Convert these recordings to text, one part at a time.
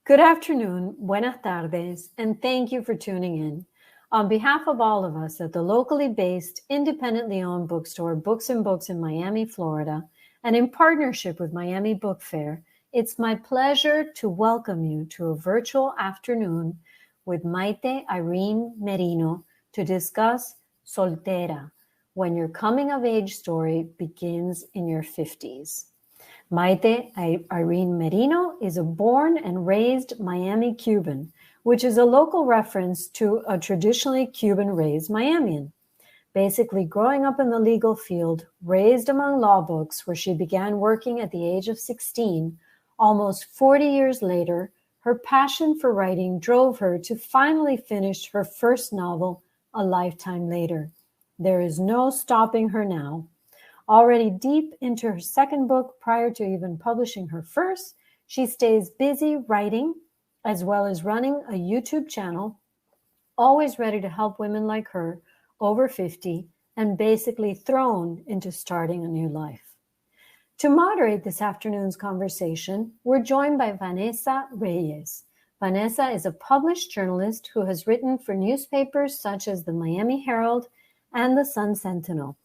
Good afternoon, buenas tardes, and thank you for tuning in. On behalf of all of us at the locally based, independently owned bookstore Books and Books in Miami, Florida, and in partnership with Miami Book Fair, it's my pleasure to welcome you to a virtual afternoon with Maite, Irene, Merino to discuss Soltera, when your coming-of-age story begins in your 50s. Maite Irene Merino is a born and raised Miami Cuban, which is a local reference to a traditionally Cuban-raised Miamian. Basically, growing up in the legal field, raised among law books where she began working at the age of 16, almost 40 years later, her passion for writing drove her to finally finish her first novel a lifetime later. There is no stopping her now. Already deep into her second book prior to even publishing her first, she stays busy writing as well as running a YouTube channel, always ready to help women like her over 50 and basically thrown into starting a new life. To moderate this afternoon's conversation, we're joined by Vanessa Reyes. Vanessa is a published journalist who has written for newspapers such as the Miami Herald and the Sun Sentinel.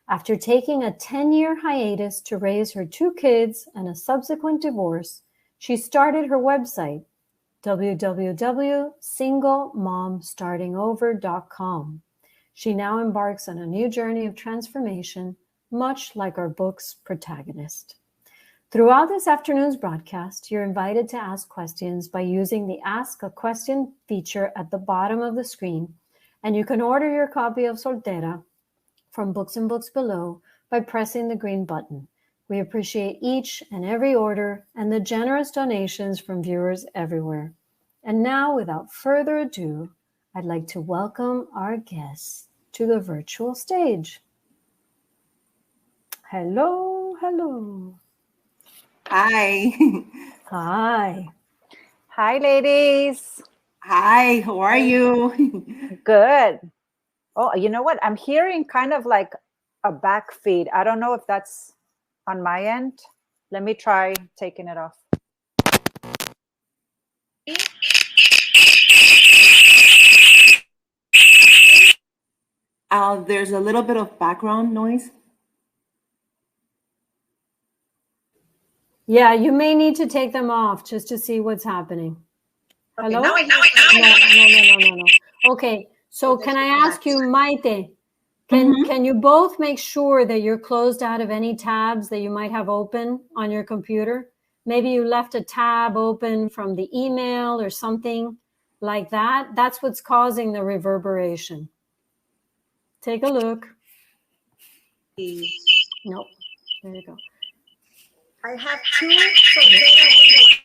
After taking a 10-year hiatus to raise her 2 kids and a subsequent divorce, she started her website, www.singlemomstartingover.com. She now embarks on a new journey of transformation, much like our book's protagonist. Throughout this afternoon's broadcast, you're invited to ask questions by using the Ask a Question feature at the bottom of the screen, and you can order your copy of Soltera from Books and Books below by pressing the green button. We appreciate each and every order and the generous donations from viewers everywhere. And now, without further ado, I'd like to welcome our guests to the virtual stage. Hello, hello. Hi. Hi, ladies. Hi, how are you? Good. Oh, you know what? I'm hearing kind of like a back feed. I don't know if that's on my end. Let me try taking it off. There's a little bit of background noise. Yeah, you may need to take them off just to see what's happening. Okay, Hello? now I hear No. Okay, so can I ask you, Maite, can you both make sure that you're closed out of any tabs that you might have open on your computer? Maybe you left a tab open from the email or something like that. That's what's causing the reverberation. Take a look. Nope. There you go. I have 2 windows.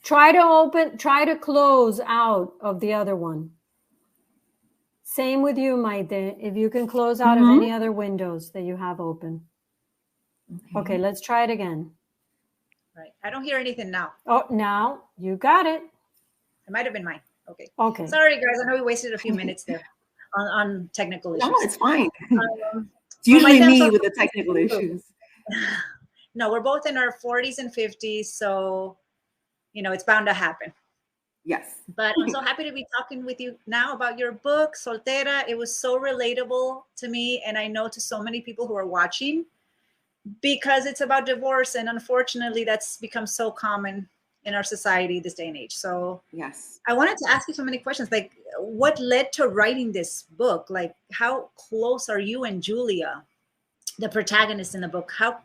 Try to close out of the other one. Same with you, Maite. If you can close out of any other windows that you have open. Okay, let's try it again. Right. I don't hear anything now. Oh, now you got it. It might have been mine. Okay. Okay. Sorry, guys. I know we wasted a few minutes there on technical issues. No, it's fine. It's usually me with the technical issues. No, we're both in our 40s and 50s, so, it's bound to happen. Yes. But I'm so happy to be talking with you now about your book, Soltera. It was so relatable to me, and I know to so many people who are watching, because it's about divorce, and unfortunately, that's become so common in our society this day and age. So yes, I wanted to ask you so many questions, like what led to writing this book? Like, how close are you and Julia, the protagonist in the book? How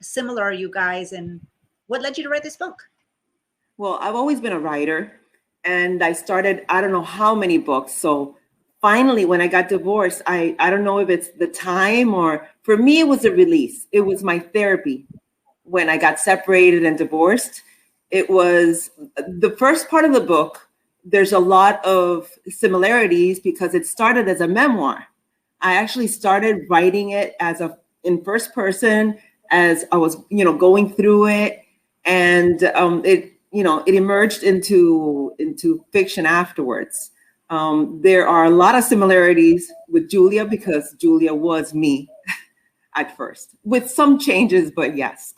similar are you guys, and what led you to write this book? Well, I've always been a writer, and I started, I don't know how many books. So finally, when I got divorced, I don't know if it's the time, or for me, it was a release. It was my therapy. When I got separated and divorced, it was the first part of the book. There's a lot of similarities because it started as a memoir. I actually started writing it in first person as I was, going through it, and it emerged into fiction afterwards. There are a lot of similarities with Julia because Julia was me at first, with some changes, but yes.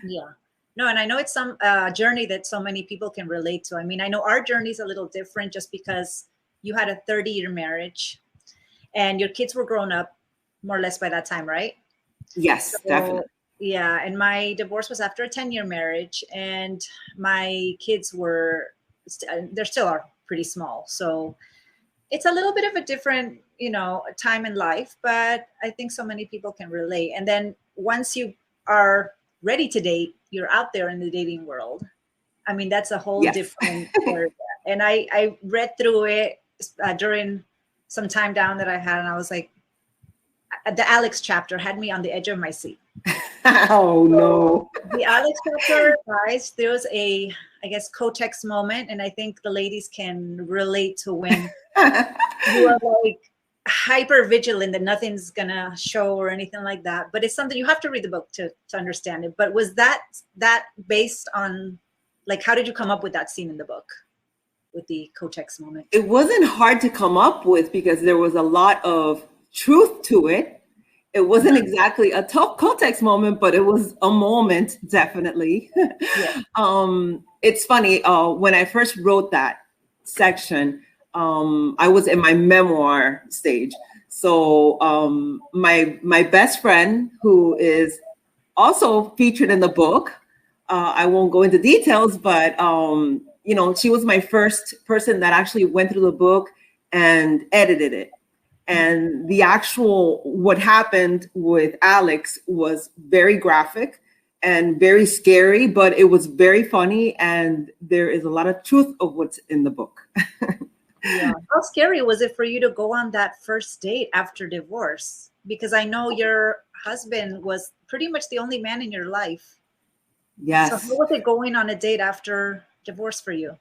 Yeah. No, and I know it's some journey that so many people can relate to. I mean, I know our journey is a little different just because you had a 30-year marriage and your kids were grown up more or less by that time, right? Yes, So, definitely. yeah, and my divorce was after a 10-year marriage, and my kids were, they still are pretty small. So it's a little bit of a different, time in life, but I think so many people can relate. And then once you are ready to date, you're out there in the dating world. I mean, that's a whole Yes. different area. And I read through it during some time down that I had, and I was like, the Alex chapter had me on the edge of my seat. Oh no. The Alex chapter, guys, there was a, I guess, co-text moment, and I think the ladies can relate to when you are like hyper vigilant that nothing's gonna show or anything like that. But it's something you have to read the book to understand it. But was that based on, like, how did you come up with that scene in the book with the co-text moment? It wasn't hard to come up with because there was a lot of truth to it. It wasn't exactly a tough context moment, but it was a moment, definitely. Yeah. It's funny, when I first wrote that section, I was in my memoir stage. So my best friend, who is also featured in the book, I won't go into details, but she was my first person that actually went through the book and edited it. And the actual, what happened with Alex was very graphic and very scary, but it was very funny. And there is a lot of truth of what's in the book. Yeah. How scary was it for you to go on that first date after divorce? Because I know your husband was pretty much the only man in your life. Yes. So how was it going on a date after divorce for you?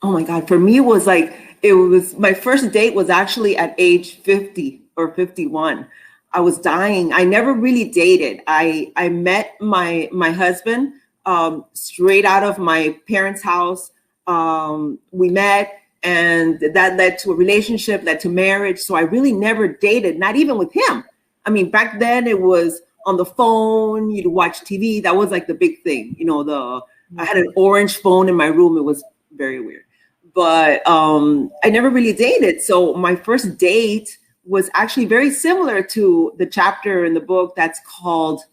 Oh my God. For me, it was my first date was actually at age 50 or 51. I was dying. I never really dated. I met my husband straight out of my parents' house. We met, and that led to a relationship, led to marriage. So I really never dated, not even with him. I mean, back then it was on the phone, you'd watch TV. That was like the big thing. I had an orange phone in my room. It was very weird. But I never really dated. So my first date was actually very similar to the chapter in the book that's called,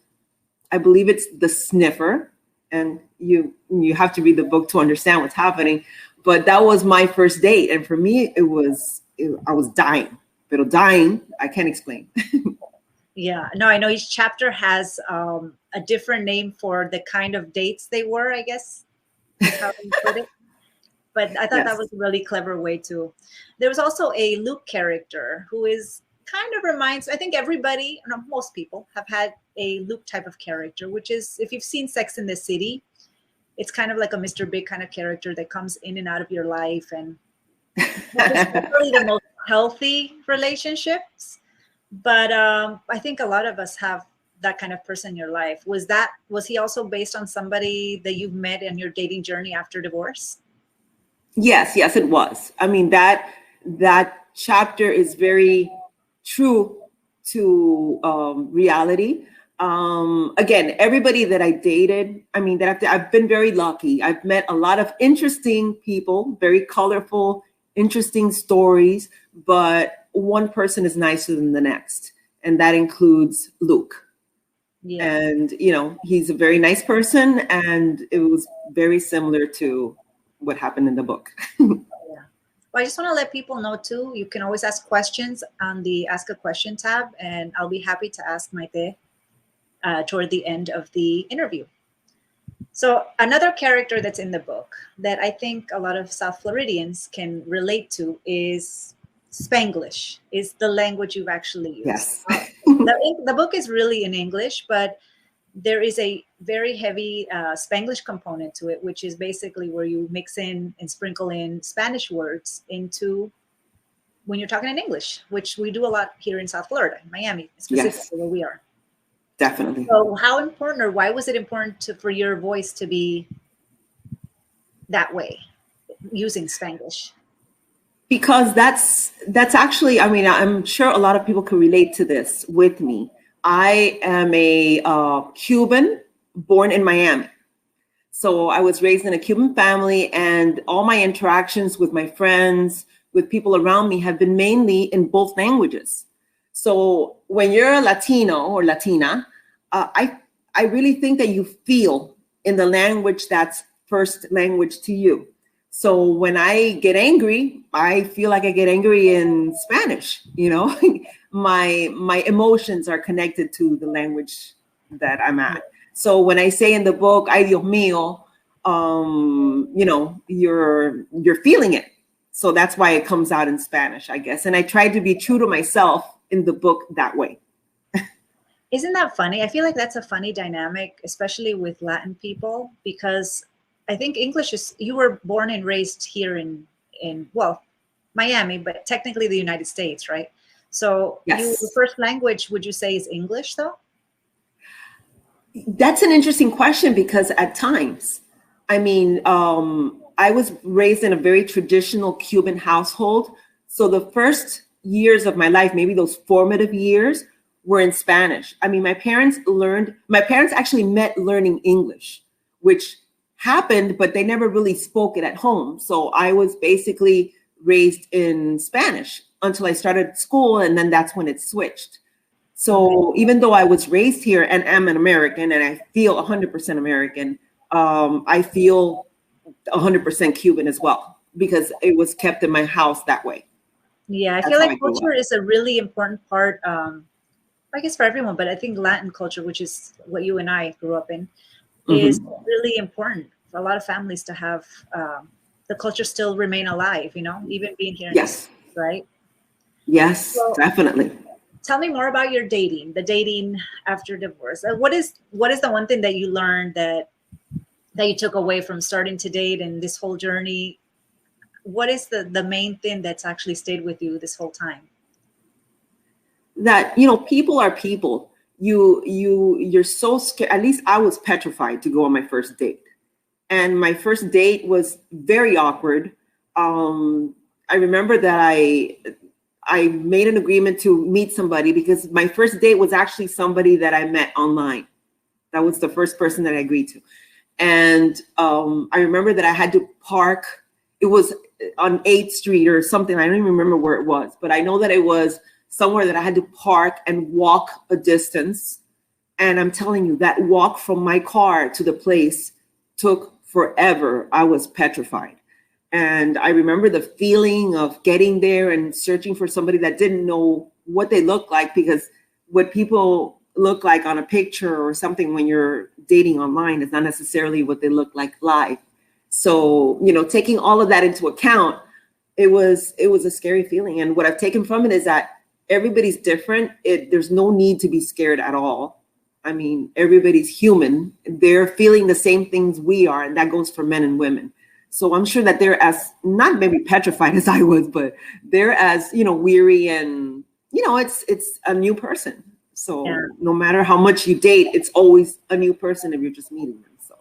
I believe it's The Sniffer. And you have to read the book to understand what's happening. But that was my first date. And for me, I was dying. But dying, I can't explain. Yeah, no, I know each chapter has a different name for the kind of dates they were, I guess, is how you put it. But I thought that was a really clever way to. There was also a Luke character who is kind of reminds, I think everybody, most people have had a Luke type of character, which is, if you've seen Sex in the City, it's kind of like a Mr. Big kind of character that comes in and out of your life, and it's really the most healthy relationships. But I think a lot of us have that kind of person in your life. Was he also based on somebody that you've met in your dating journey after divorce? Yes, it was. I mean, that chapter is very true to reality. Again, everybody that I dated, I mean, I've been very lucky. I've met a lot of interesting people, very colorful, interesting stories, but one person is nicer than the next. And that includes Luke. Yeah. And, he's a very nice person. And it was very similar to what happened in the book. Yeah. Well, I just want to let people know too, you can always ask questions on the Ask a Question tab, and I'll be happy to ask Maite toward the end of the interview. So another character that's in the book that I think a lot of South Floridians can relate to is Spanglish, is the language you've actually used. Yes. The book is really in English, but there is a very heavy Spanglish component to it, which is basically where you mix in and sprinkle in Spanish words into when you're talking in English, which we do a lot here in South Florida, in Miami, specifically where we are. Definitely. So how important, or why was it important for your voice to be that way, using Spanglish? Because that's actually, I mean, I'm sure a lot of people can relate to this with me. I am a Cuban born in Miami. So I was raised in a Cuban family, and all my interactions with my friends, with people around me, have been mainly in both languages. So when you're a Latino or Latina, I really think that you feel in the language that's first language to you. So when I get angry, I feel like I get angry in Spanish, you know. My emotions are connected to the language that I'm at. So when I say in the book, "Ay Dios mío," you know, you're feeling it. So that's why it comes out in Spanish, I guess. And I tried to be true to myself in the book that way. Isn't that funny? I feel like that's a funny dynamic, especially with Latin people, because I think English is, you were born and raised here in well, Miami, but technically the United States, right? So Yes. your first language, would you say, is English though? That's an interesting question, because at times, I mean, I was raised in a very traditional Cuban household. So the first years of my life, maybe those formative years, were in Spanish. I mean, my parents actually met learning English, which happened, but they never really spoke it at home. So I was basically raised in Spanish until I started school, and then that's when it switched. So even though I was raised here and am an American, and I feel 100% American, I feel 100% Cuban as well, because it was kept in my house that way. Yeah, I feel like culture is a really important part, I guess for everyone, but I think Latin culture, which is what you and I grew up in, is really important for a lot of families to have the culture still remain alive, you know, even being here in the States, right? Yes, so, definitely. Tell me more about your dating, the dating after divorce. What is the one thing that you learned that you took away from starting to date and this whole journey? What is the main thing that's actually stayed with you this whole time? That, you know, people are people. You're so scared. At least I was petrified to go on my first date. And my first date was very awkward. I remember that I made an agreement to meet somebody, because my first date was actually somebody that I met online. That was the first person that I agreed to. And I remember that I had to park. It was on 8th Street or something. I don't even remember where it was, but I know that it was somewhere that I had to park and walk a distance. And I'm telling you, that walk from my car to the place took forever. I was petrified. And I remember the feeling of getting there and searching for somebody that didn't know what they looked like, because what people look like on a picture or something when you're dating online is not necessarily what they look like live. So, you know, taking all of that into account, it was a scary feeling. And what I've taken from it is that everybody's different. There's no need to be scared at all. I mean, everybody's human. They're feeling the same things we are, and that goes for men and women. So I'm sure that they're as, not maybe petrified as I was, but they're as, you know, weary, and, you know, it's a new person. So no matter how much you date, it's always a new person if you're just meeting them. So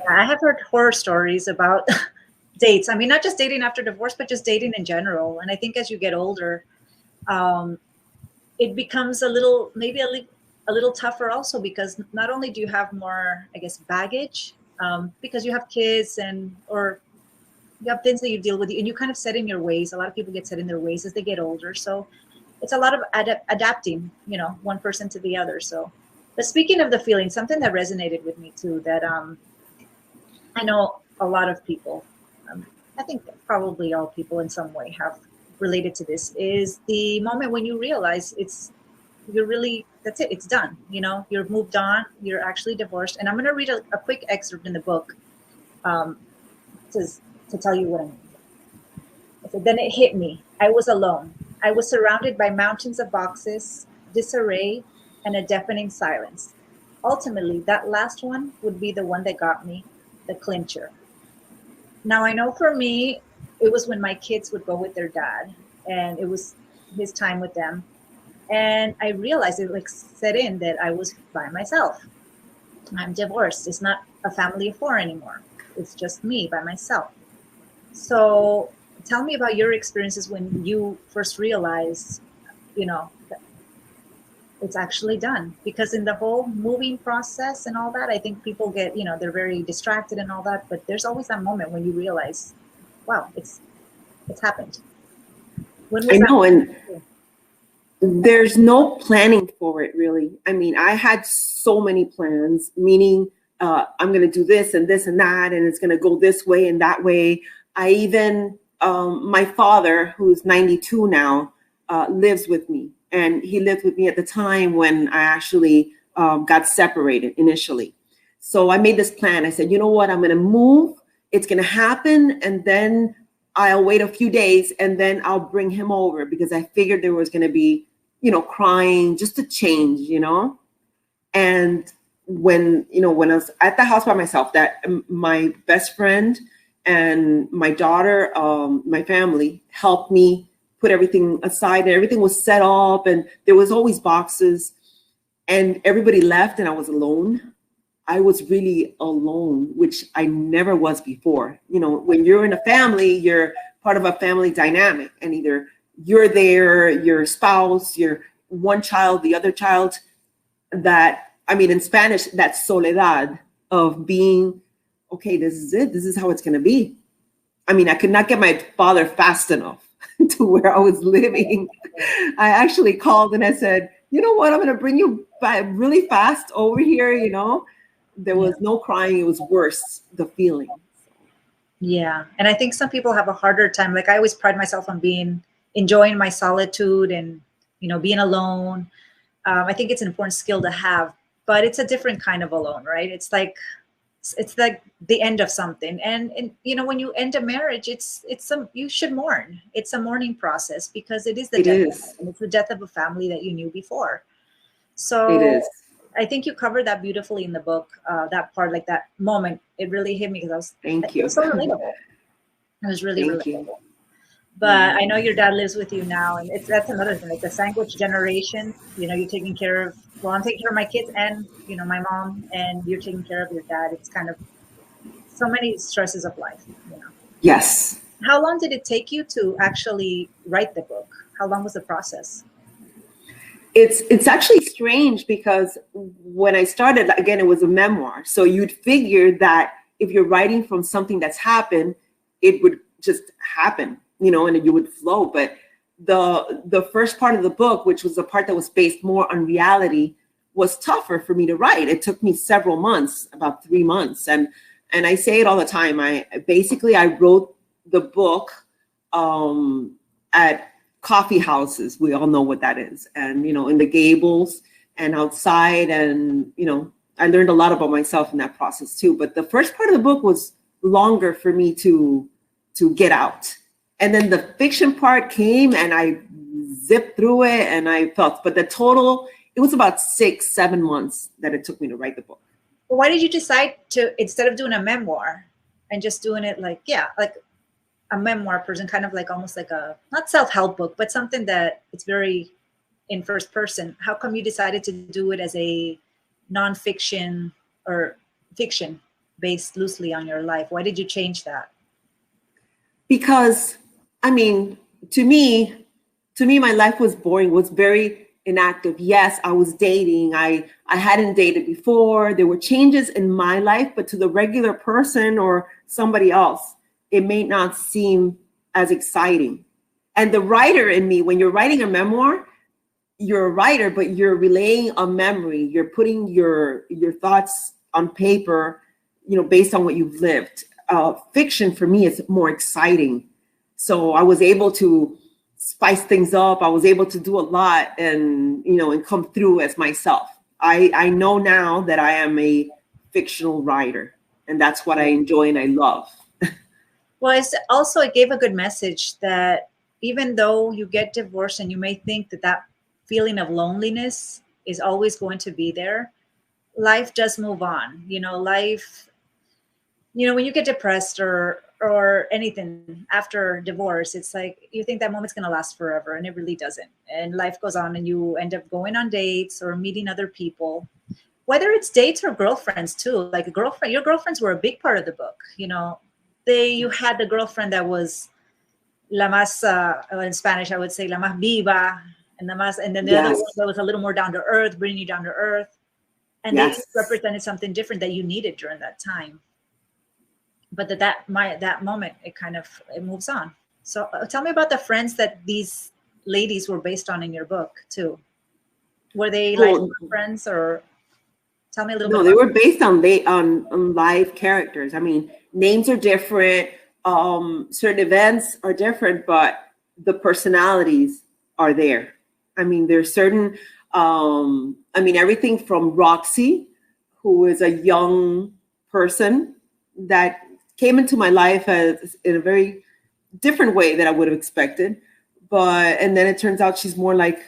I have heard horror stories about dates. I mean, not just dating after divorce, but just dating in general. And I think as you get older, it becomes maybe a little tougher also, because not only do you have more, I guess, baggage, because you have kids or you have things that you deal with, and you kind of set in your ways. A lot of people get set in their ways as they get older. So it's a lot of adapting, you know, one person to the other. So, but speaking of the feeling, something that resonated with me too, that I know a lot of people, I think probably all people in some way have related to this, is the moment when you realize that's it, it's done. You know, you're moved on, you're actually divorced. And I'm going to read a quick excerpt in the book to tell you what I mean. So then it hit me. I was alone. I was surrounded by mountains of boxes, disarray, and a deafening silence. Ultimately, that last one would be the one that got me, the clincher. Now, I know for me, it was when my kids would go with their dad, and it was his time with them. And I realized it set in that I was by myself. I'm divorced. It's not a family of four anymore. It's just me by myself. So tell me about your experiences when you first realized, you know, it's actually done. Because in the whole moving process and all that, I think people get, they're very distracted and all that, but there's always that moment when you realize, wow, it's happened. When was I know, that? and there's no planning for it, really. I mean, I had so many plans, meaning I'm going to do this and this and that, and it's going to go this way and that way. I even, my father, who's 92 now, lives with me. And he lived with me at the time when I actually got separated initially. So I made this plan. I said, you know what? I'm going to move. It's going to happen. And then I'll wait a few days and then I'll bring him over, because I figured there was going to be, crying, just a change, And when I was at the house by myself, that my best friend and my daughter, my family helped me put everything aside, and everything was set up, and there was always boxes, and everybody left and I was alone. I was really alone, which I never was before. When you're in a family, you're part of a family dynamic, and either you're there, your spouse, your one child, the other child, in Spanish, that soledad of being, okay, this is it. This is how it's going to be. I could not get my father fast enough to where I was living. I actually called and I said, you know what? I'm going to bring you back really fast over here. There was no crying. It was worse, the feeling. Yeah. And I think some people have a harder time. Like, I always pride myself on enjoying my solitude and, being alone. I think it's an important skill to have, but it's a different kind of alone, right? It's like the end of something. And when you end a marriage, you should mourn. It's a mourning process, because it is the death. It's the death of a family that you knew before. So it is. I think you covered that beautifully in the book. That part, like that moment, it really hit me, because it was so relatable. It was really relatable. But I know your dad lives with you now, and that's another thing. Like the sandwich generation, you're taking care of. Well, I'm taking care of my kids and my mom, and you're taking care of your dad. It's kind of so many stresses of life. Yes. How long did it take you to actually write the book? How long was the process? It's actually strange, because when I started, again, it was a memoir. So you'd figure that if you're writing from something that's happened, it would just happen, and you would flow. But the first part of the book, which was the part that was based more on reality, was tougher for me to write. It took me several months, about 3 months. And I say it all the time. I wrote the book at coffee houses. We all know what that is. And, in the Gables and outside. And, I learned a lot about myself in that process too. But the first part of the book was longer for me to get out. And then the fiction part came and I zipped through it and I felt, but the total, it was about 6-7 months that it took me to write the book. Well, why did you decide to, instead of doing a memoir and just doing it like a memoir person, kind of like almost like a, not self-help book, but something that it's very in first person. How come you decided to do it as a nonfiction or fiction based loosely on your life? Why did you change that? Because, to me, my life was boring, was very inactive. Yes, I was dating. I hadn't dated before. There were changes in my life, but to the regular person or somebody else, it may not seem as exciting. And the writer in me, when you're writing a memoir, you're a writer, but you're relaying a memory. You're putting your thoughts on paper, based on what you've lived. Fiction for me is more exciting. So I was able to spice things up. I was able to do a lot and come through as myself. I know now that I am a fictional writer, and that's what I enjoy and I love. Well, it gave a good message that even though you get divorced and you may think that feeling of loneliness is always going to be there, life does move on. Life, when you get depressed or anything after divorce, it's like you think that moment's going to last forever, and it really doesn't. And life goes on and you end up going on dates or meeting other people, whether it's dates or girlfriends too. Like your girlfriends were a big part of the book. You had the girlfriend that was la más, in Spanish, I would say la más viva, And then the other one that was a little more down to earth, bringing you down to earth. And they represented something different that you needed during that time. But that moment, it moves on. So tell me about the friends that these ladies were based on in your book too. Were they friends, or tell me a little bit? No, they were based on live characters. I mean, names are different. Certain events are different, but the personalities are there. I mean, there's certain, everything from Roxy, who is a young person that came into my life in a very different way that I would have expected. And then it turns out she's more like,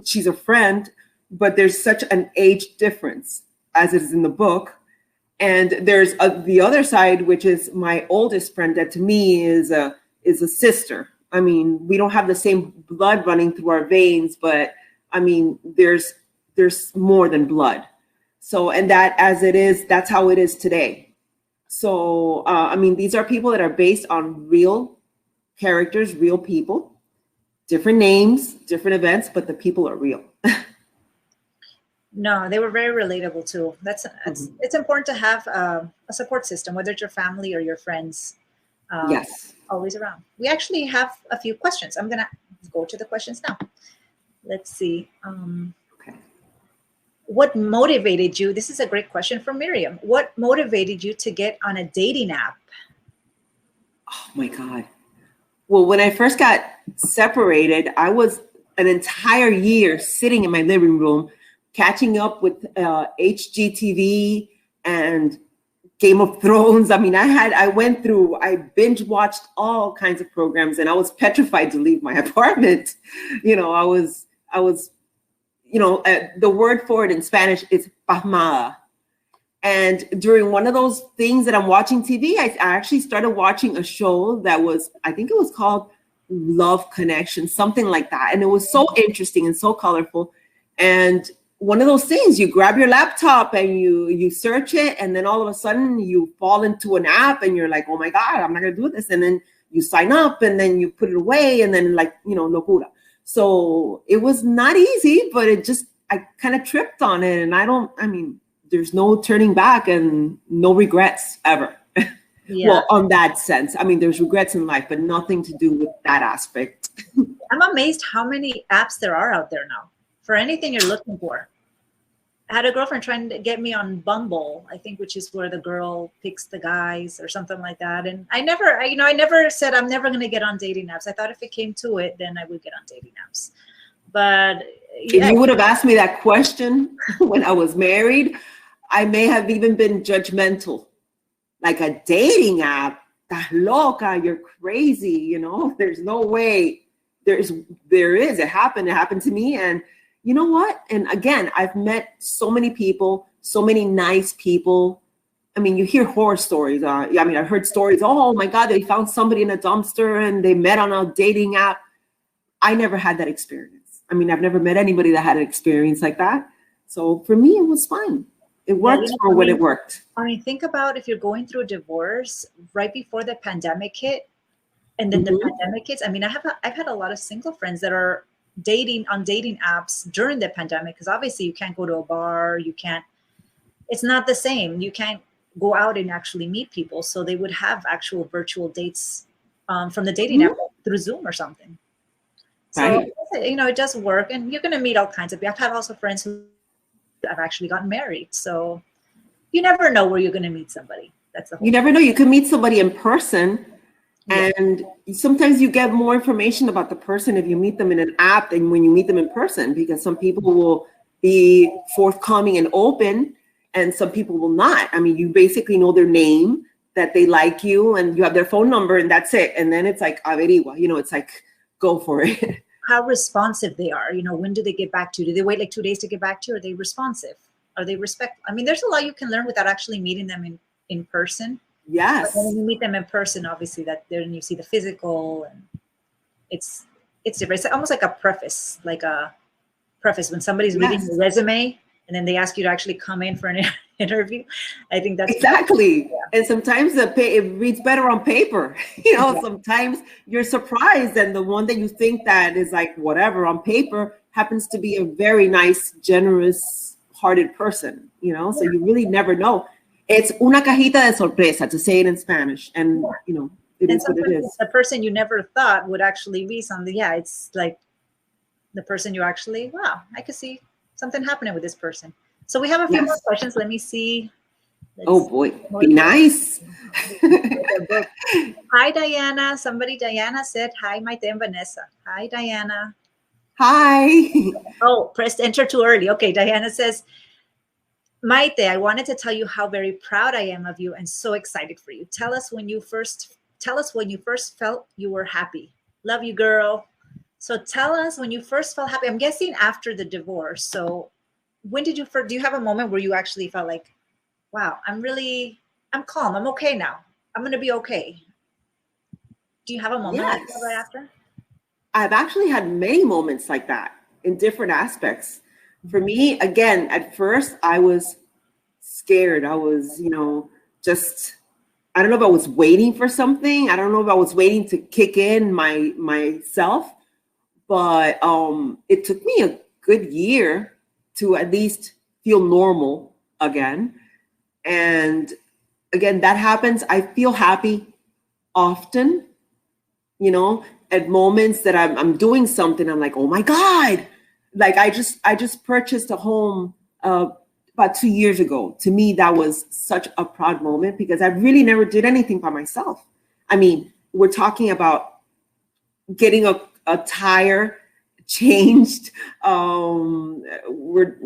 she's a friend, but there's such an age difference as it is in the book. And there's the other side, which is my oldest friend that to me is a sister. I mean, we don't have the same blood running through our veins, but I mean, there's more than blood. So, and that as it is, that's how it is today. So, these are people that are based on real characters, real people, different names, different events, but the people are real. No, they were very relatable too. It's important to have a support system, whether it's your family or your friends. Yes. Always around. We actually have a few questions. I'm going to go to the questions now. Let's see. Okay. What motivated you? This is a great question from Miriam. What motivated you to get on a dating app? Oh my God. Well, when I first got separated, I was an entire year sitting in my living room, catching up with HGTV and Game of Thrones. I mean, I binge watched all kinds of programs, and I was petrified to leave my apartment. I was, the word for it in Spanish is pasmada. And during one of those things that I'm watching TV, I actually started watching a show that I think it was called Love Connection, something like that. And it was so interesting and so colorful. And one of those things, you grab your laptop and you search it, and then all of a sudden you fall into an app and you're like, oh my God, I'm not going to do this. And then you sign up and then you put it away and then locura. So it was not easy, but I kind of tripped on it. And there's no turning back and no regrets ever. Yeah. Well, on that sense, there's regrets in life, but nothing to do with that aspect. I'm amazed how many apps there are out there now for anything you're looking for. I had a girlfriend trying to get me on Bumble, I think, which is where the girl picks the guys or something like that. And I never said I'm never going to get on dating apps. I thought if it came to it, then I would get on dating apps. But yeah. If you would have asked me that question when I was married, I may have even been judgmental. Like a dating app, estás loca, you're crazy, there's no way. There is, it happened to me. And you know what? And again, I've met so many people, so many nice people. You hear horror stories. I heard stories, oh my God, they found somebody in a dumpster and they met on a dating app. I never had that experience. I've never met anybody that had an experience like that. So for me, it was fine. It worked for when it worked. Think about if you're going through a divorce right before the pandemic hit, and then the pandemic hits. I've had a lot of single friends that are dating on dating apps during the pandemic, because obviously you can't go to a bar, it's not the same. You can't go out and actually meet people. So they would have actual virtual dates from the dating app through Zoom or something. So, right. It does work, and you're going to meet all kinds of people. I've had also friends who have actually gotten married. So you never know where you're going to meet somebody. That's the whole You never know. You could meet somebody in person. Yeah. And sometimes you get more information about the person if you meet them in an app than when you meet them in person, because some people will be forthcoming and open and some people will not. You basically know their name, that they like you, and you have their phone number, and that's it. And then it's like, averigua, it's like, go for it. How responsive they are. When do they get back to you? Do they wait like 2 days to get back to you? Are they responsive? Are they respectful? There's a lot you can learn without actually meeting them in person. Yes. But when you meet them in person, obviously then you see the physical, and it's different. It's almost like a preface when somebody's reading your resume and then they ask you to actually come in for an interview. I think that's exactly. Yeah. And sometimes it reads better on paper. Sometimes you're surprised, and the one that you think that is like whatever on paper happens to be a very nice, generous-hearted person, you know? So you really never know. It's una cajita de sorpresa, to say it in Spanish. And, you know, it is what it is. The person you never thought would actually be something. Yeah, it's like the person you actually, wow, I could see something happening with this person. So we have a few more questions. Let me see. Oh boy, be nice. Hi, Diana. Diana said, hi, Maite and Vanessa. Hi, Diana. Hi. Oh, pressed enter too early. Okay, Diana says, Maite, I wanted to tell you how very proud I am of you and so excited for you. Tell us when you first felt you were happy. Love you, girl. So tell us when you first felt happy. I'm guessing after the divorce. So when did you first, do you have a moment where you actually felt like, wow, I'm calm. I'm okay now. I'm going to be okay. Do you have a moment like that right after? I've actually had many moments like that in different aspects. For me, again, at first I was scared. I was, you know, just, I don't know if I was waiting for something. I don't know if I was waiting to kick in myself, but it took me a good year to at least feel normal again. And again, that happens. I feel happy often, you know, at moments that I'm doing something. I'm like, oh my God. Like I just purchased a home about 2 years ago. To me, that was such a proud moment because I really never did anything by myself. I mean, we're talking about getting a tire changed. We're,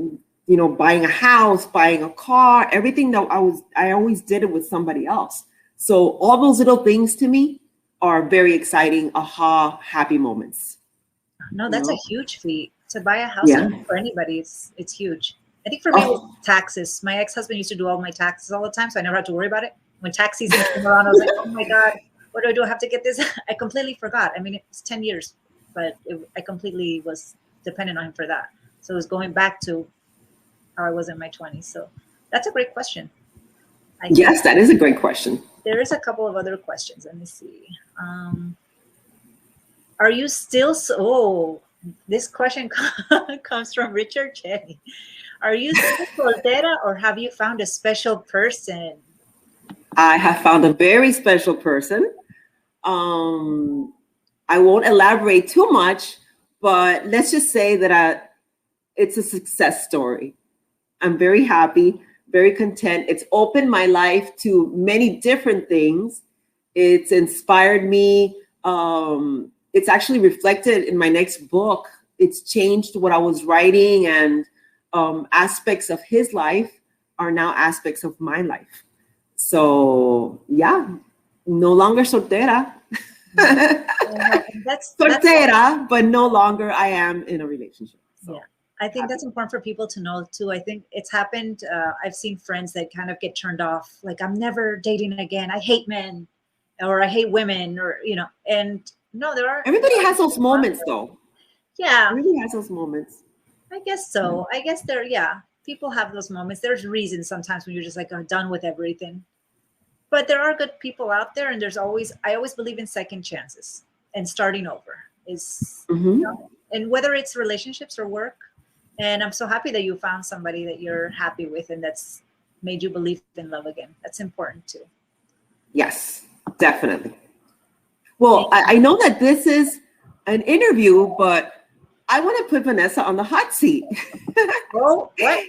you know, buying a house, buying a car, everything that I always did it with somebody else. So all those little things to me are very exciting, aha, happy moments. No, that's a huge feat. To buy a house for anybody, it's huge. I think for me, it was taxes. My ex-husband used to do all my taxes all the time, so I never had to worry about it. When tax season came around, I was like, oh my God, what do? I have to get this? I completely forgot. I mean, it's 10 years, but I completely was dependent on him for that. So it was going back to how I was in my 20s. So that's a great question. Yes, that is a great question. There is a couple of other questions. Let me see. Are you still this question comes from Richard Jenny. Are you still soltera or have you found a special person? I have found a very special person. I won't elaborate too much, but let's just say that it's a success story. I'm very happy, very content. It's opened my life to many different things. It's inspired me. It's actually reflected in my next book. It's changed what I was writing, and aspects of his life are now aspects of my life. So yeah, no longer soltera. That's soltera, but no longer I am in a relationship. So. Yeah. I think that's important for people to know too. I think it's happened. I've seen friends that kind of get turned off. Like, I'm never dating again. I hate men, or I hate women, or, you know, and no, everybody has those moments though. Yeah. Everybody has those moments. I guess so. I guess people have those moments. There's reasons sometimes when you're just like, I'm done with everything. But there are good people out there, and I always believe in second chances and starting over is, you know, and whether it's relationships or work. And I'm so happy that you found somebody that you're happy with and that's made you believe in love again. That's important too. Yes, definitely. Well, I know that this is an interview, but I want to put Vanessa on the hot seat. Oh, what?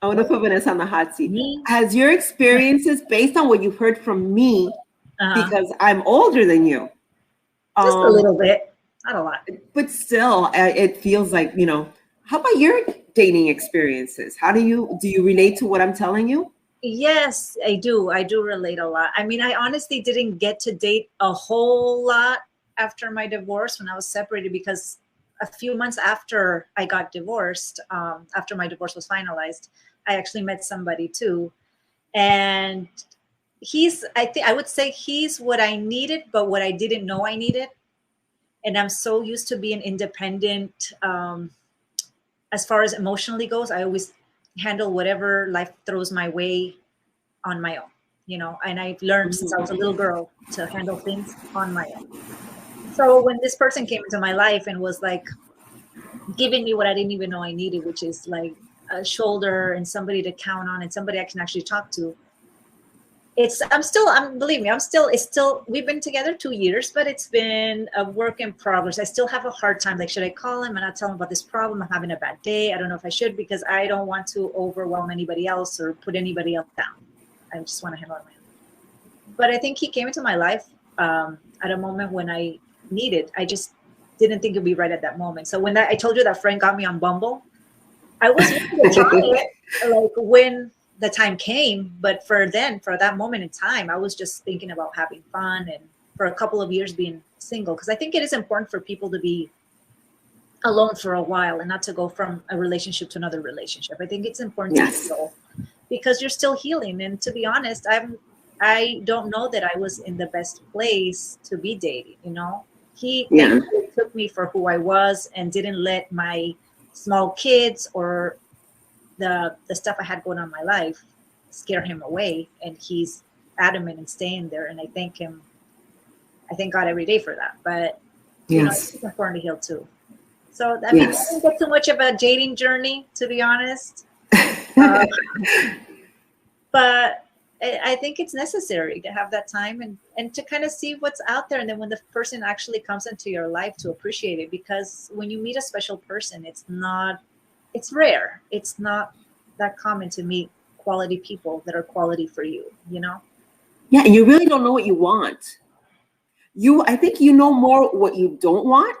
I want to put Vanessa on the hot seat. Has your experiences, based on what you've heard from me, because I'm older than you? Just a little bit, not a lot. But still, it feels like, you know, how about your dating experiences? How do you relate to what I'm telling you? Yes, I do. I do relate a lot. I mean, I honestly didn't get to date a whole lot after my divorce when I was separated, because a few months after I got divorced, after my divorce was finalized, I actually met somebody too. And I would say he's what I needed, but what I didn't know I needed. And I'm so used to being independent. As far as emotionally goes, I always handle whatever life throws my way on my own, you know, and I've learned since I was a little girl to handle things on my own. So when this person came into my life and was like, giving me what I didn't even know I needed, which is like a shoulder and somebody to count on and somebody I can actually talk to. Believe me, we've been together 2 years, but it's been a work in progress. I still have a hard time. Like, should I call him and not tell him about this problem? I'm having a bad day. I don't know if I should, because I don't want to overwhelm anybody else or put anybody else down. I just want to handle it on my own. But I think he came into my life at a moment when I needed. I just didn't think it'd be right at that moment. So when I told you that friend got me on Bumble, I was willing to try it, like when the time came, but for that moment in time, I was just thinking about having fun and for a couple of years being single, because I think it is important for people to be alone for a while and not to go from a relationship to another relationship. I think it's important to heal, because you're still healing. And to be honest, I don't know that I was in the best place to be dating. You know, he took me for who I was and didn't let my small kids or the stuff I had going on in my life scare him away, and he's adamant in staying there. And I thank God every day for that. But you know, it's important to heal too. So I mean, I didn't get too much of a dating journey, to be honest. But I think it's necessary to have that time and to kind of see what's out there. And then when the person actually comes into your life, to appreciate it, because when you meet a special person, it's rare. It's not that common to meet quality people that are quality for you, you know? Yeah, and you really don't know what you want. I think you know more what you don't want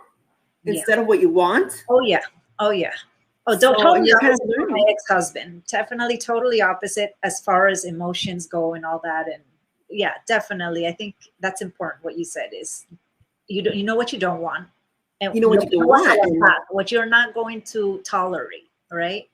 instead of what you want. Oh, yeah. Oh, totally opposite from my ex-husband. Definitely totally opposite as far as emotions go and all that. And yeah, definitely. I think that's important. What you said is you know what you don't want. And you know what you don't want. What you're not going to tolerate, right?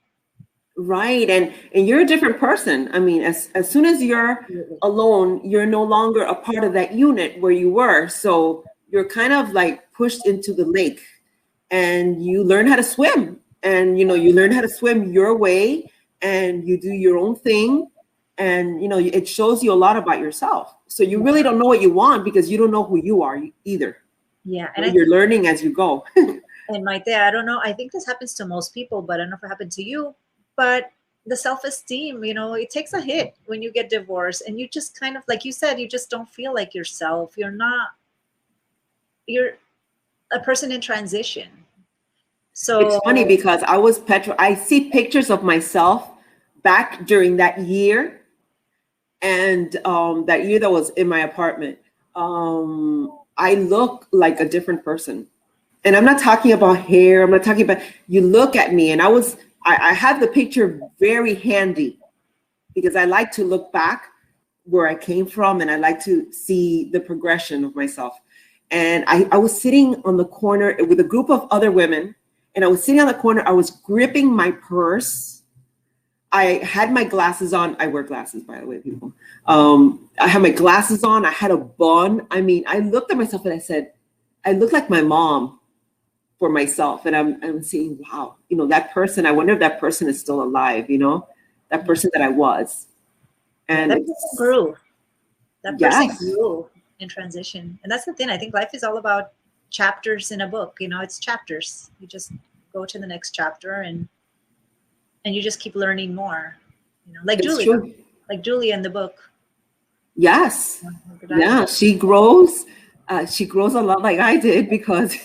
Right. And you're a different person. I mean, as soon as you're alone, you're no longer a part of that unit where you were. So you're kind of like pushed into the lake, and you learn how to swim. And, you know, you learn how to swim your way, and you do your own thing. And, you know, it shows you a lot about yourself. So you really don't know what you want, because you don't know who you are either. Yeah. And you're learning as you go. And Maite, I don't know. I think this happens to most people, but I don't know if it happened to you. But the self-esteem, you know, it takes a hit when you get divorced, and you just kind of, like you said, you just don't feel like yourself. You're a person in transition. So it's funny because I see pictures of myself back during that year, and that year that was in my apartment. I look like a different person, and I'm not talking about hair. I'm not talking about, you look at me, and I have the picture very handy, because I like to look back where I came from, and I like to see the progression of myself. And I was sitting on the corner with a group of other women, and I was sitting on the corner. I was gripping my purse. I had my glasses on. I wear glasses, by the way, people. I had my glasses on. I had a bun. I mean, I looked at myself and I said, I look like my mom for myself. And I'm saying, wow, you know, that person, I wonder if that person is still alive, you know, that person that I was. And that person grew. That person grew in transition. And that's the thing. I think life is all about chapters in a book. You know, it's chapters. You just go to the next chapter, and you just keep learning more. You know, like Julia in the book. Yes. Yeah, she grows. She grows a lot like I did, because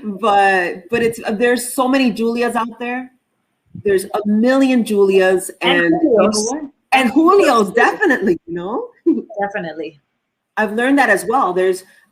but there's so many Julias out there. There's a million Julias, and you know what? And Julio's, definitely, you know. Definitely. I've learned that as well.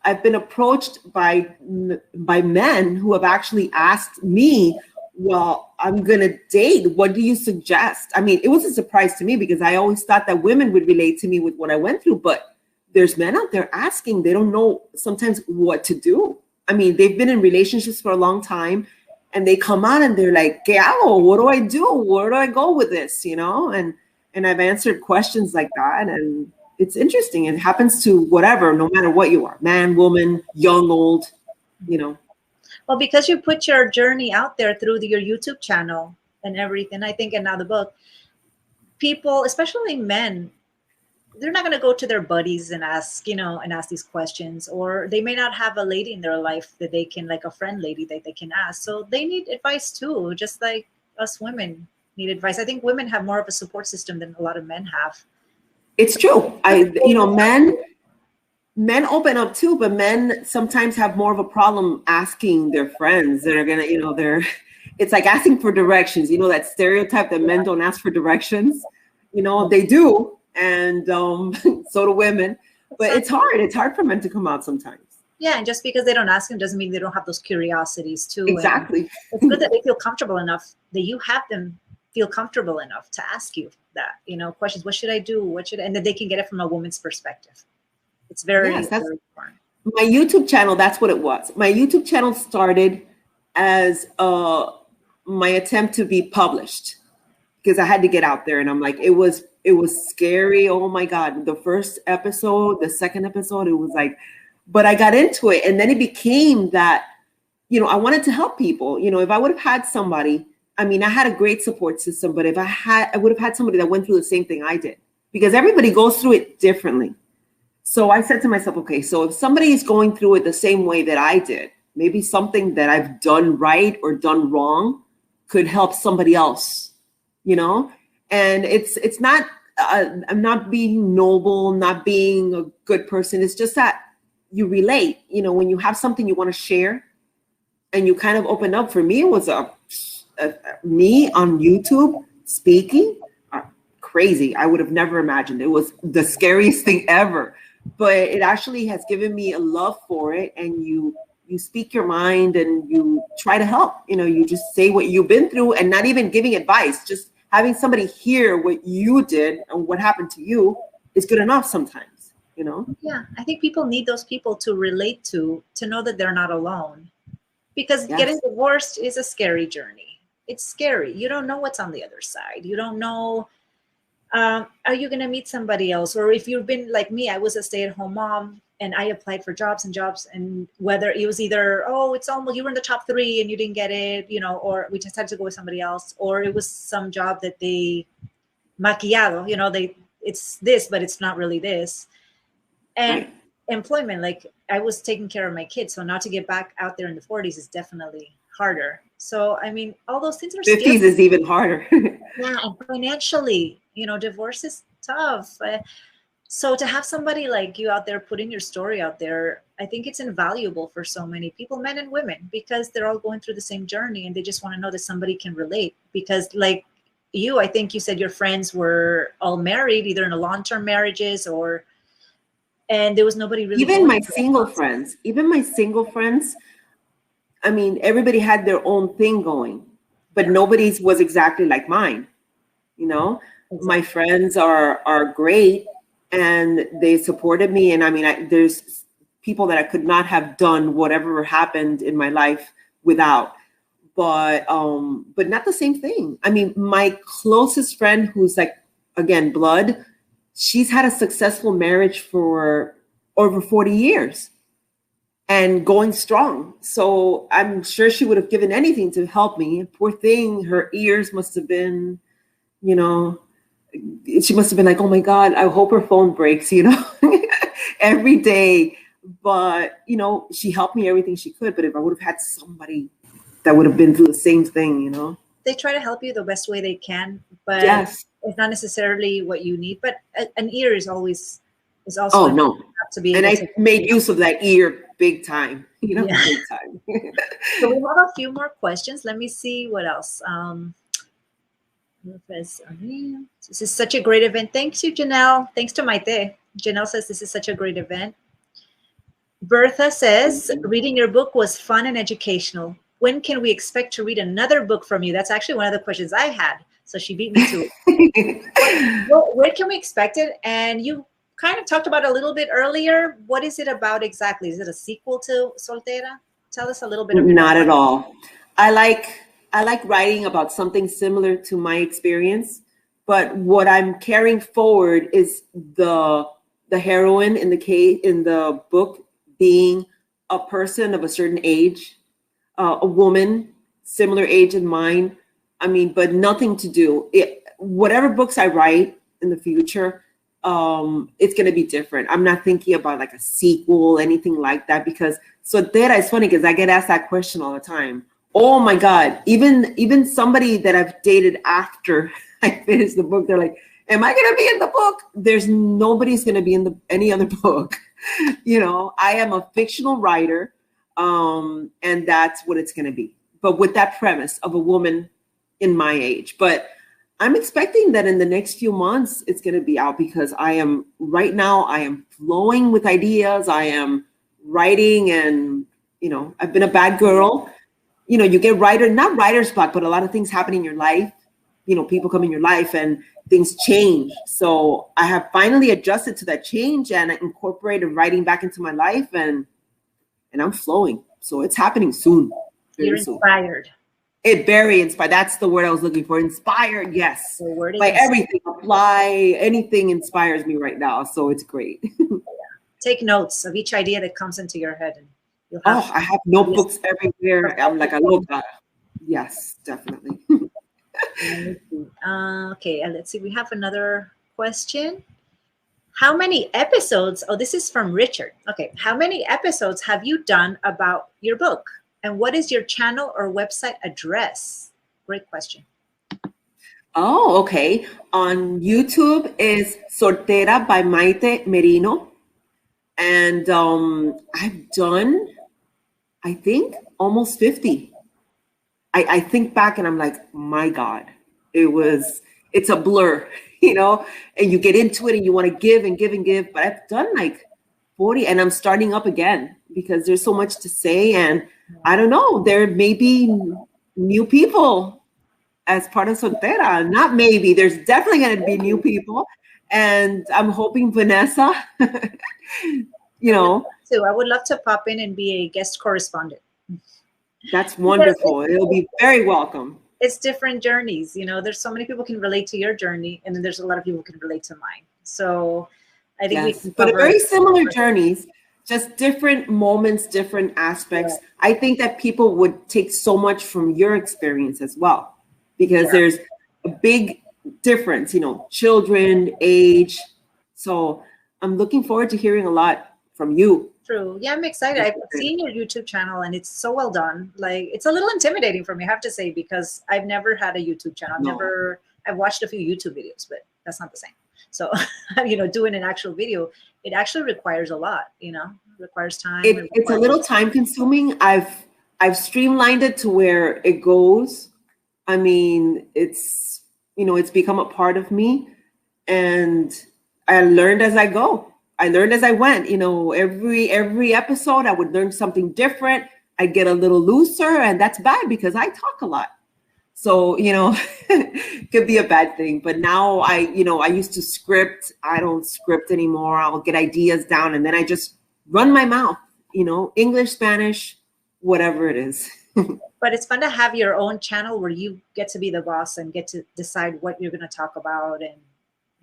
I've been approached by men who have actually asked me, well, I'm going to date. What do you suggest? I mean, it was a surprise to me, because I always thought that women would relate to me with what I went through. But there's men out there asking. They don't know sometimes what to do. I mean, they've been in relationships for a long time, and they come out and they're like, ¿Qué hago? What do I do? Where do I go with this? You know, and I've answered questions like that. And it's interesting. It happens to whatever, no matter what you are, man, woman, young, old, you know. Well, because you put your journey out there through your YouTube channel and everything, I think, and now the book, people, especially men, they're not going to go to their buddies and ask, and ask these questions, or they may not have a lady in their life that they can, like a friend lady that they can ask. So they need advice too, just like us women need advice. I think women have more of a support system than a lot of men have. It's true. Men open up too, but men sometimes have more of a problem asking their friends that are gonna, it's like asking for directions. That stereotype that men don't ask for directions. They do, and so do women. But it's hard. It's hard for men to come out sometimes. Yeah, and just because they don't ask them doesn't mean they don't have those curiosities too. Exactly. And it's good that they feel comfortable enough, that you have them feel comfortable enough to ask you that, questions. What should I do? And that they can get it from a woman's perspective. It's very, very important. My YouTube channel, that's what it was. My YouTube channel started as my attempt to be published, because I had to get out there, and I'm like, it was scary. Oh my God. The first episode, the second episode, it was like, but I got into it, and then it became that, I wanted to help people. If I would have had somebody, I had a great support system, but if I would have had somebody that went through the same thing I did, because everybody goes through it differently. So I said to myself, okay, so if somebody is going through it the same way that I did, maybe something that I've done right or done wrong could help somebody else, and it's not, I'm not being noble, not being a good person. It's just that you relate, when you have something you want to share and you kind of open up. For me, it was me on YouTube speaking, crazy. I would have never imagined. It was the scariest thing ever, but it actually has given me a love for it. And you speak your mind and you try to help, you just say what you've been through, and not even giving advice, just having somebody hear what you did and what happened to you is good enough sometimes, Yeah, I think people need those people to relate to know that they're not alone, because getting divorced is a scary journey. It's scary. You don't know what's on the other side. You don't know, are you going to meet somebody else? Or if you've been like me, I was a stay-at-home mom, and I applied for jobs, and whether it was either, it's almost, you were in the top 3 and you didn't get it, or we just had to go with somebody else, or it was some job that they maquillado, it's this, but it's not really this. And employment, like I was taking care of my kids. So now to get back out there in the 40s is definitely harder. So, all those things are 50s scary. is even harder. Yeah, and financially, divorce is tough. So to have somebody like you out there putting your story out there, I think it's invaluable for so many people, men and women, because they're all going through the same journey, and they just want to know that somebody can relate. Because like you, I think you said your friends were all married, either in a long-term marriages and there was nobody really. Even my single friends, everybody had their own thing going, but nobody's was exactly like mine. Exactly. My friends are great, and they supported me. And there's people that I could not have done whatever happened in my life without, but not the same thing. My closest friend, who's like, again, blood, she's had a successful marriage for over 40 years and going strong. So I'm sure she would have given anything to help me. Poor thing, her ears must have been, she must have been like, oh my God, I hope her phone breaks, every day. But, she helped me everything she could. But if I would have had somebody that would have been through the same thing, They try to help you the best way they can, but it's not necessarily what you need. But an ear is also. Oh no! To be and I made use of that ear big time. Big time. So we have a few more questions. Let me see what else. This is such a great event. Thanks you, Janelle. Thanks to Maite. Janelle says this is such a great event. Bertha says reading your book was fun and educational. When can we expect to read another book from you? That's actually one of the questions I had. So she beat me to it. Where can we expect it? And you kind of talked about it a little bit earlier. What is it about exactly? Is it a sequel to Soltera? Tell us a little bit about it. Not at all. I like writing about something similar to my experience, but what I'm carrying forward is the heroine in the book being a person of a certain age, a woman, similar age in mine. But nothing to do. Whatever books I write in the future, it's going to be different. I'm not thinking about like a sequel, anything like that, because Soltera is funny because I get asked that question all the time. Oh my God, even somebody that I've dated after I finished the book, they're like, am I going to be in the book? Nobody's going to be in any other book. You know, I am a fictional writer, and that's what it's going to be. But with that premise of a woman in my age. But I'm expecting that in the next few months, it's going to be out, because right now I am flowing with ideas. I am writing, and, you know, I've been a bad girl. You know, you get not writer's block, but a lot of things happen in your life. You know, people come in your life and things change. So I have finally adjusted to that change and incorporated writing back into my life, and I'm flowing. So it's happening soon. You're inspired. Very inspired. That's the word I was looking for. Inspired, yes. The word is by everything. Apply anything inspires me right now. So it's great. Take notes of each idea that comes into your head. And I have notebooks everywhere. I'm like a loca. Yes, definitely. Okay, let's see. We have another question. How many episodes? Oh, this is from Richard. Okay. How many episodes have you done about your book? And what is your channel or website address? Great question. Oh, okay. On YouTube is Soltera by Maite Merino. And I've done, I think, almost 50. I think back and I'm like, my God, it's a blur, you know, and you get into it and you want to give and give and give. But I've done like 40, and I'm starting up again because there's so much to say. And I don't know, there may be new people as part of Soltera. Not maybe, there's definitely going to be new people. And I'm hoping Vanessa, you know. So I would love to pop in and be a guest correspondent. That's wonderful. It'll be very welcome. It's different journeys. You know, there's so many people can relate to your journey, and then there's a lot of people who can relate to mine. So I think we can but very similar journeys, just different moments, different aspects. Yeah. I think that people would take so much from your experience as well, because there's a big difference, you know, children, age. So I'm looking forward to hearing a lot from you. True. Yeah, I'm excited. I've seen your YouTube channel and it's so well done. Like, it's a little intimidating for me, I have to say, because I've never had a YouTube channel. I've watched a few YouTube videos, but that's not the same. So, you know, doing an actual video, it actually requires a lot, you know, it requires time. It's a little time consuming. I've streamlined it to where it goes. I mean, it's, you know, it's become a part of me, and I learned as I go. I learned as I went, you know, every episode I would learn something different. I'd get a little looser, and that's bad because I talk a lot. So, you know, could be a bad thing. But now I used to script. I don't script anymore. I'll get ideas down and then I just run my mouth, you know, English, Spanish, whatever it is. But it's fun to have your own channel where you get to be the boss and get to decide what you're going to talk about and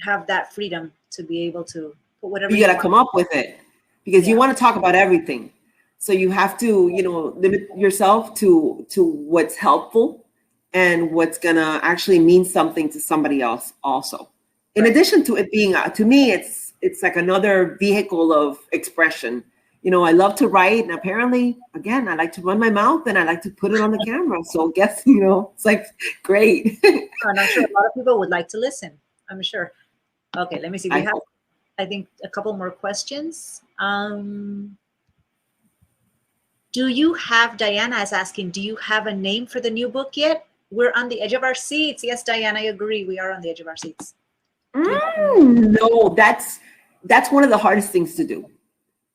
have that freedom to be able to put whatever you got to come up with it, because you want to talk about everything. So you have to, you know, limit yourself to what's helpful and what's going to actually mean something to somebody else also. In addition to it being, to me, it's like another vehicle of expression. You know, I love to write, and apparently, again, I like to run my mouth and I like to put it on the camera. So guess, you know, it's like great. And I'm sure a lot of people would like to listen, I'm sure. Okay, let me see. We have, I think, a couple more questions. Do you have, Diana is asking, do you have a name for the new book yet? We're on the edge of our seats. Yes, Diana, I agree. We are on the edge of our seats. No, that's one of the hardest things to do,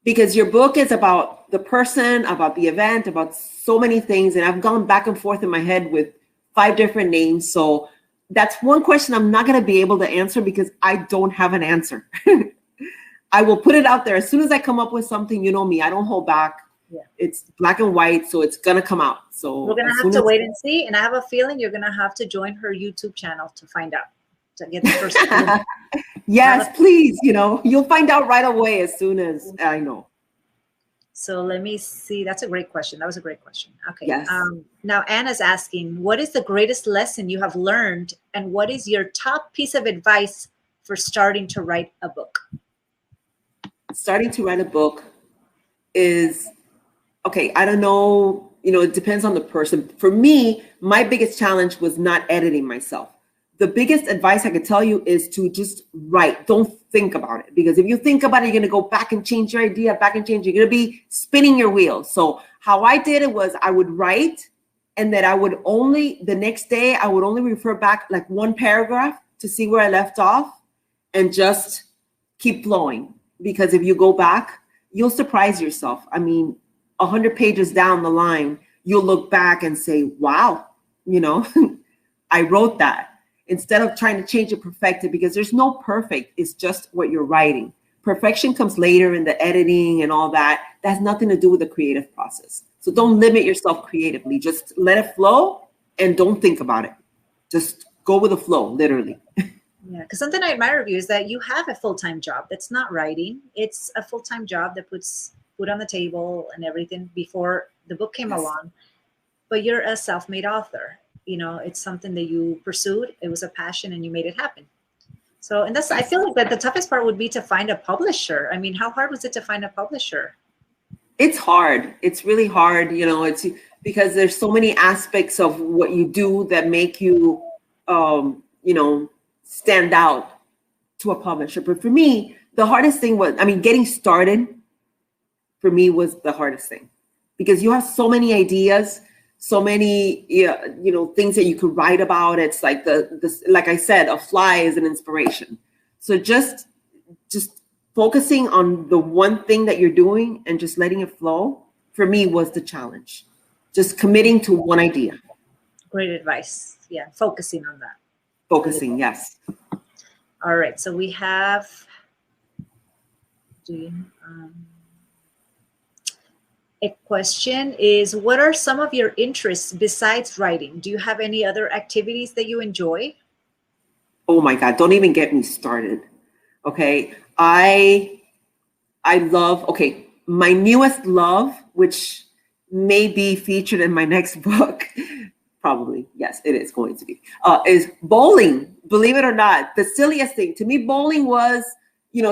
because your book is about the person, about the event, about so many things. And I've gone back and forth in my head with 5 different names. So that's one question I'm not going to be able to answer because I don't have an answer. I will put it out there. As soon as I come up with something, you know me, I don't hold back. Yeah. It's black and white, so it's going to come out. So we're going to have to wait and see. And I have a feeling you're going to have to join her YouTube channel to find out, to get the first Yes, please. You know, you'll find out right away as soon as I know. So let me see. That's a great question. That was a great question. Okay. Yes. Now, Anna's asking, what is the greatest lesson you have learned, and what is your top piece of advice for starting to write a book? Starting to write a book is, okay, I don't know, it depends on the person. For me, my biggest challenge was not editing myself. The biggest advice I could tell you is to just write. Don't think about it. Because if you think about it, you're going to go back and change your idea, you're going to be spinning your wheels. So how I did it was I would write, and then the next day, I would only refer back like one paragraph to see where I left off and just keep flowing. Because if you go back, you'll surprise yourself. I mean, 100 pages down the line, you'll look back and say, wow, I wrote that. Instead of trying to change it, perfect it, because there's no perfect. It's just what you're writing. Perfection comes later in the editing and all that. That has nothing to do with the creative process. So don't limit yourself creatively. Just let it flow and don't think about it. Just go with the flow, literally. Yeah, because something I admire of you is that you have a full-time job that's not writing. It's a full-time job that puts food on the table and everything before the book came along. But you're a self-made author. It's something that you pursued. It was a passion and you made it happen. So, and I feel like that the toughest part would be to find a publisher. I mean, how hard was it to find a publisher? It's hard. It's really hard. It's because there's so many aspects of what you do that make you, stand out to a publisher. But for me, the hardest thing was, getting started for me was the hardest thing, because you have so many ideas, so many, things that you could write about. It's like like I said, a fly is an inspiration. So just focusing on the one thing that you're doing and just letting it flow, for me, was the challenge. Just committing to one idea. Great advice. Yeah, focusing on that. Focusing, yes. All right, so we have, a question is, what are some of your interests besides writing? Do you have any other activities that you enjoy? Oh my God, don't even get me started. Okay, I love, my newest love, which may be featured in my next book, probably, yes, it is going to be, is bowling. Believe it or not, the silliest thing. To me, bowling was,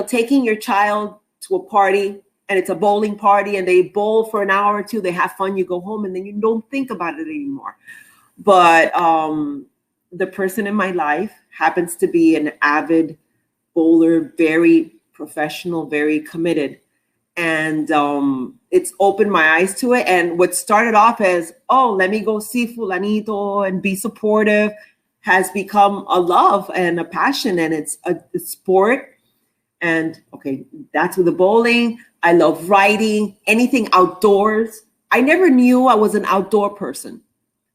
taking your child to a party, and it's a bowling party, and they bowl for an hour or two, they have fun, you go home, and then you don't think about it anymore. But the person in my life happens to be an avid bowler, very professional, very committed. And it's opened my eyes to it. And what started off as, let me go see fulanito and be supportive, has become a love and a passion, and it's a sport. And that's with the bowling. I love writing, anything outdoors. I never knew I was an outdoor person.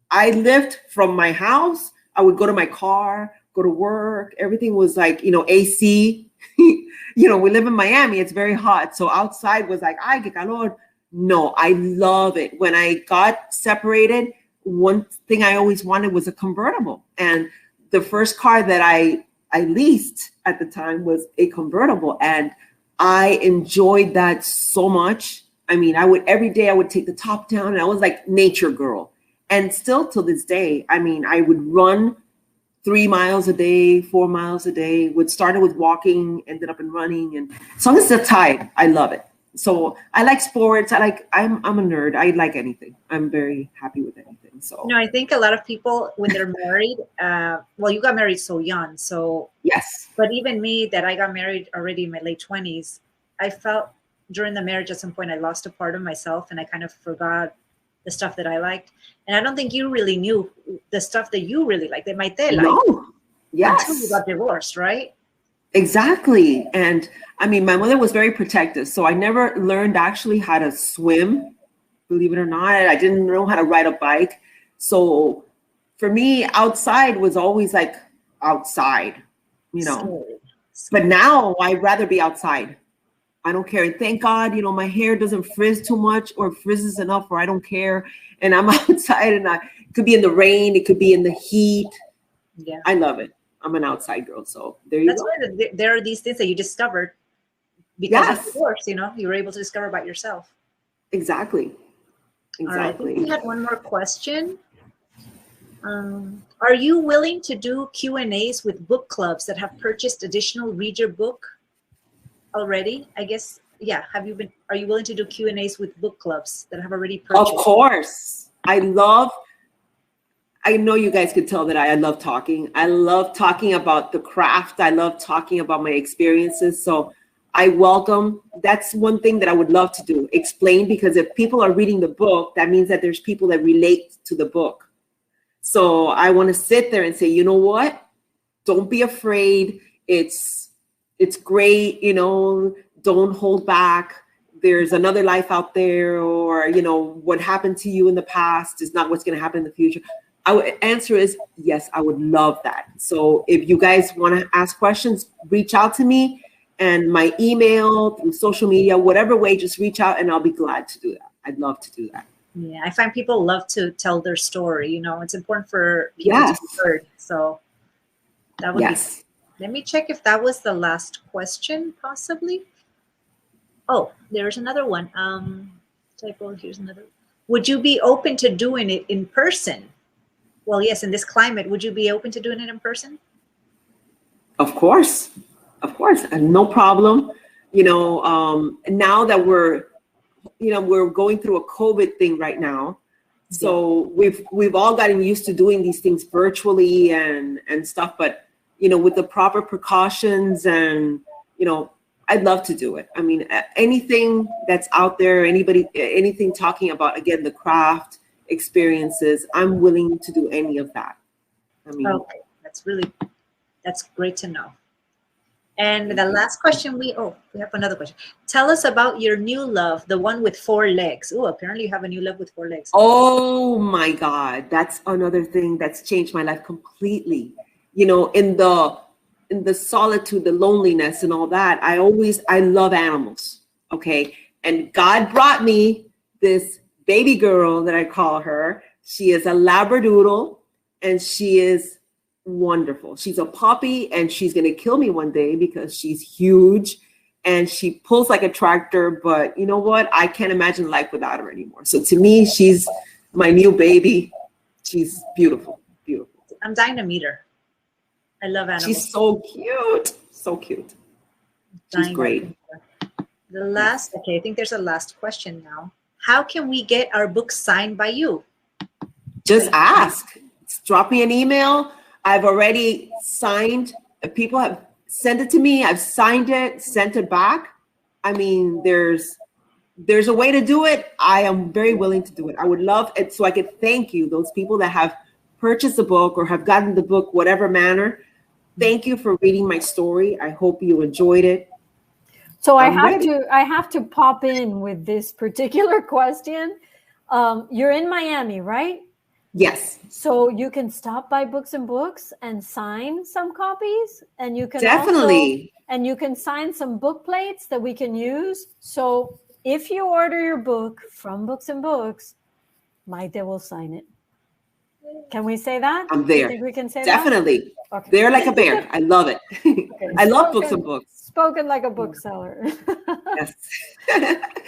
I lived from my house. I would go to my car, go to work. Everything was like, AC. We live in Miami. It's very hot. So outside was like, ay, que calor. No, I love it. When I got separated, one thing I always wanted was a convertible. And the first car that I leased at the time was a convertible. And I enjoyed that so much. Every day I would take the top down, and I was like nature girl. And still to this day, I would run 3 miles a day, 4 miles a day. Started with walking, ended up in running. And as long as it's a tide, I love it. So I like sports. I'm a nerd. I like anything. I'm very happy with anything. So I think a lot of people, when they're married, you got married so young. So yes. But even me, that I got married already in my late 20s, I felt during the marriage at some point I lost a part of myself, and I kind of forgot the stuff that I liked. And I don't think you really knew the stuff that you really liked, that Maite liked. No. Yes. Until you got divorced, right? Exactly. And my mother was very protective. So I never learned actually how to swim, believe it or not. I didn't know how to ride a bike. So for me, outside was always like outside, But now I'd rather be outside. I don't care. And thank God, my hair doesn't frizz too much, or frizzes enough where I don't care. And I'm outside, and it could be in the rain. It could be in the heat. Yeah. I love it. I'm an outside girl. So there you go. That's why there are these things that you discovered because of divorce, you were able to discover about yourself. Exactly. All right, I think we had one more question. Are you willing to do Q&As with book clubs that have purchased additional read your book already? I guess, yeah. Are you willing to do Q&As with book clubs that have already purchased? Of course. I know you guys could tell that I love talking. I love talking about the craft. I love talking about my experiences. So that's one thing that I would love to do, explain, because if people are reading the book, that means that there's people that relate to the book. So I want to sit there and say, you know what? Don't be afraid. It's great. Don't hold back. There's another life out there, or, what happened to you in the past is not what's going to happen in the future. Answer is yes, I would love that. So if you guys want to ask questions, reach out to me, and my email, through social media, whatever way, just reach out and I'll be glad to do that. I'd love to do that. Yeah, I find people love to tell their story. It's important for people to be heard. So that would be. Let me check if that was the last question, possibly. Oh, there's another one. Here's another. Would you be open to doing it in person? Well, yes, in this climate, would you be open to doing it in person? Of course, and no problem. Now that we're going through a COVID thing right now. So we've all gotten used to doing these things virtually and stuff, but, with the proper precautions and, I'd love to do it. I mean, anything that's out there, anything talking about, again, the craft experiences, I'm willing to do any of that. I mean, okay, that's great to know. And the last question we have another question. Tell us about your new love, the one with 4 legs. Oh, apparently you have a new love with 4 legs. Oh my God. That's another thing that's changed my life completely. In the solitude, the loneliness and all that, I love animals. Okay. And God brought me this baby girl that I call her. She is a Labradoodle, and she is wonderful. She's a puppy, and she's going to kill me one day because she's huge and she pulls like a tractor. But you know what? I can't imagine life without her anymore. So to me, she's my new baby. She's beautiful. Beautiful. I'm dying to meet her. I love animals. She's so cute. So cute. She's great. I think there's a last question now. How can we get our book signed by you? Just ask. Drop me an email. I've already signed. People have sent it to me. I've signed it, sent it back. I mean, there's a way to do it. I am very willing to do it. I would love it, so I could thank you, those people that have purchased the book or have gotten the book, whatever manner. Thank you for reading my story. I hope you enjoyed it. So I have to pop in with this particular question. You're in Miami, right? Yes. So you can stop by Books and Books and sign some copies, and you can definitely you can sign some book plates that we can use. So if you order your book from Books and Books, Maite will sign it. Can we say that? I'm there. You think we can say definitely. That? Okay. They're like a bear. I love it. Okay. I love Books and Books. Spoken like a bookseller. Yes.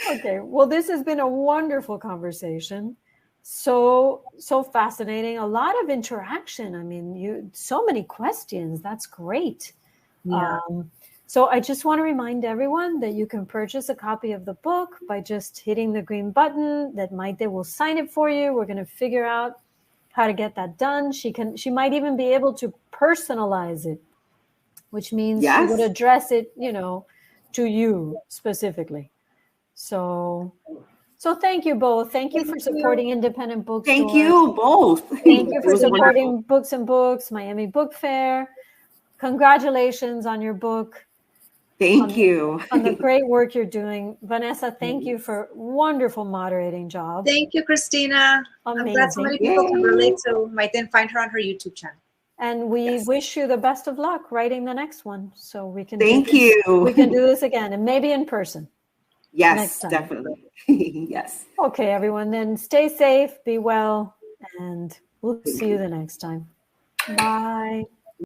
Okay. Well, this has been a wonderful conversation. So fascinating. A lot of interaction. I mean, so many questions. That's great. Yeah. So I just want to remind everyone that you can purchase a copy of the book by just hitting the green button. That Maite will sign it for you. We're going to figure out how to get that done. She might even be able to personalize it, which means she would address it, to you specifically. So thank you both. Thank you for supporting independent bookstores. Thank you both. Thank you for supporting Books and Books, Miami Book Fair. Congratulations on your book. Thank you. On the great work you're doing. Vanessa, thank you for wonderful moderating job. Thank you, Christina. Amazing. I'm glad so many people can relate to Maite and find her on her YouTube channel. And we wish you the best of luck writing the next one, so we can. Thank you. We can do this again, and maybe in person. Yes, definitely. Yes. Okay, everyone. Then stay safe, be well, and we'll see you the next time. Bye.